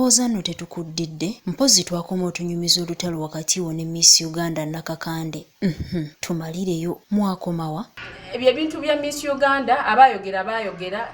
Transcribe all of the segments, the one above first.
Ndowooza nno tetukuddidde, mpozi twakoma otunyumiza olutalo wakati wo ne Miss Uganda Nakakande. Tumalireyo, mwakomawa? Ebyo ebintu bya Miss Uganda abayogera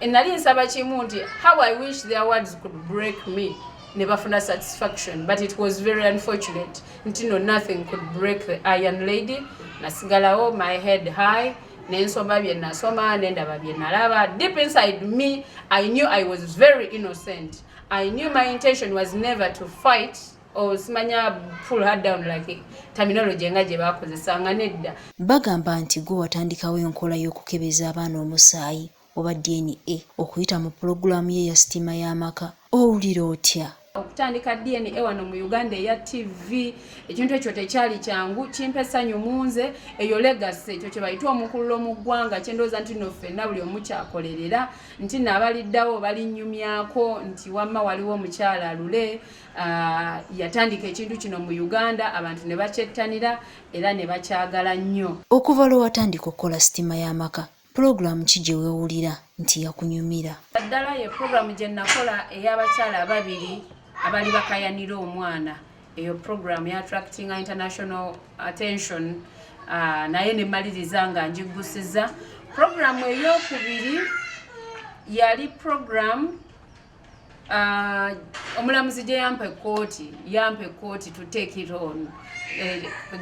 nali nsaba kimu nti how I wish the awards could break me ne bafuna satisfaction, but it was very unfortunate nti no nothing could break the Iron Lady. Nasigalawo my head high, nensoma bye nasoma nendaba bye nalaba. Deep inside me I knew I was very innocent. I knew my intention was never to fight or simanya pull her down like terminology nga gye bakozesanga nedda. Bagamba nti gwe watandikawo enkola y'okukebeza abaana omusaayi oba DNA okuyita mu pulogulaamu ye ya Sitima y'amaka. Owulira otya? Okutandika DNA wano mu Uganda eya TV, ekintu ekyo tekyali kyangu, kimpa essanyu munze, eyo legacy ekyo kye bayita omukululo mu ggwanga kye ndowooza nti nno ffenna buli omu kyakolerera, nti n'abaliddawo balinnyumyako nti wamma waliwo omukyala Lule yatandika ekintu kino mu Uganda, abantu ne bakyettanira era ne bakyagala nnyo. Okuva lwe watandika okukola Sitima y'amaka, pulogulaamu ki gye weewulira nti yakunyumira? Ddala ye pulogulaamu gye nakola ey'abakyala ababiri abali bakayanira omwana. Eyo pulogulaamu ya attracting international attention, naye ne maliriza nga njigusiza. Pulogulaamu ey'okubiri yali pulogulaamu omulamuzi gye yampa ekkooti to take it on.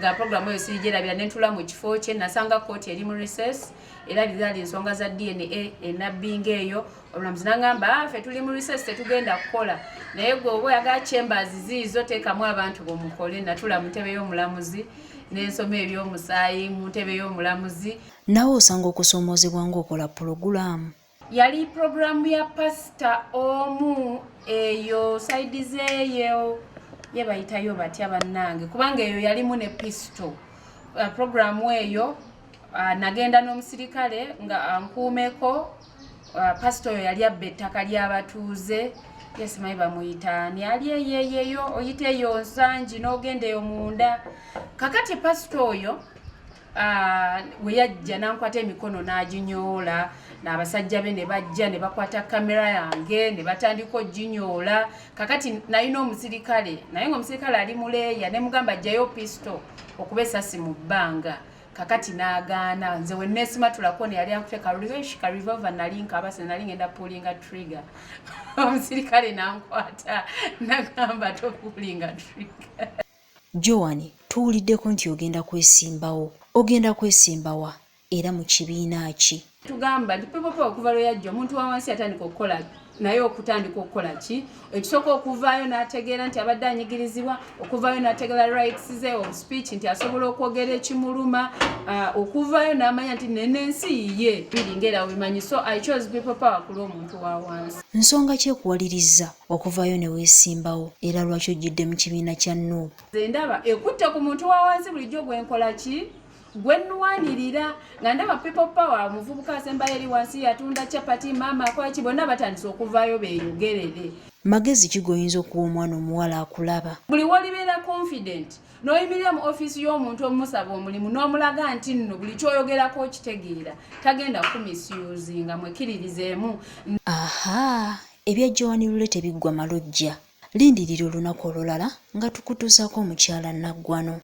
Ga pulogulaamu eyo sigijerabira ne ntula mu kifo kye, nasanga kkooti eri mu recess era bizali ensonga za DNA enabbinga eyo. Omulamuzi n'agamba ffe tuli mu recess tetugenda kukola, naye gwe oba oyagala chambers ziizo teekamu abantu bomukole. Natula mu ntebe y'omulamuzi n'ensoma eby'omusaayi mu ntebe y'omulamuzi. Nawe osanga okusoomoozebwa ng'okola pulogulaamu? Yali pulogulaamu ya pasita omu eyo saidi zeeyo ye bayitayo batya bannange, kubanga eyo yalimu ne pisto. Pulogulaamu eyo nagenda n'omusirikale nga nkuumeko. Pasito oyo yali abba ettaka ly'abatuuze, yesimayi bamuyita ani, ali eyeeyeyo oyita eyo nsangi n'ogenda eyo munda. Kakati pasito oyo we yajja n'ankwata emikono n'aginyoola, n'abasajja be ne bajja ne bakwata kamera yange ne batandika oginyoola. Kakati nalina omusirikale, naye ng'omusirikale ali muleeya, ne mugamba ajjayo pisto okuba essasi mu bbanga. Kakati n'agaana. Nze we neesimatulako ne yali akuteeka ka revolver nali nkabase nali ngenda pulinga trigger. Omusirikale n'ankwata n'agamba topulinga trigger. Joan, tuwuliddeko nti ogenda kwesimbawo. Ogenda kwesimbawa era mu kibiina ki? Tugamba nti People Power okuva lwe yajja omuntu wa wansi yatandika okukola, naye okutandika okukola ki? Ekisooka okuvaayo n'ategeera nti abadde anyigirizibwa, okuvaayo n'ategeera rights ze of speech nti asobola okwogera ekimuluma, okuvaayo n'amanya nti n'ensi ye ng'era bimanyi. So I chose People Power ku lw'omuntu wa wansi. Nsonga ki ekuwaliriza okuvaayo ne weesimbawo era lwaki ojjidde mu kibiina kya NUP? Nze ndaba ekutte ku muntu wa wansi bulijjo gwenkola ki? Gwenwanirira nga ndaba People Power omuvubuka asembayo eri wansi yatunda chapati mama akola ki, bonna batandise okuvaayo beeyogerere. Magezi ki goyinza okuwa omwana omuwala akulaba? Buli wolibeera confident n'oyimirira mu ofiisi y'omuntu omusaba omulimu n'omulaga nti nno buli kyoyogerako okitegeera, tagenda kumisuuzinga, mwekiririzeemu. Aha, ebya Joan Lule tebiggwa malojja. Lindirira olunaku olulala nga tukutuusako omukyala Naggwano.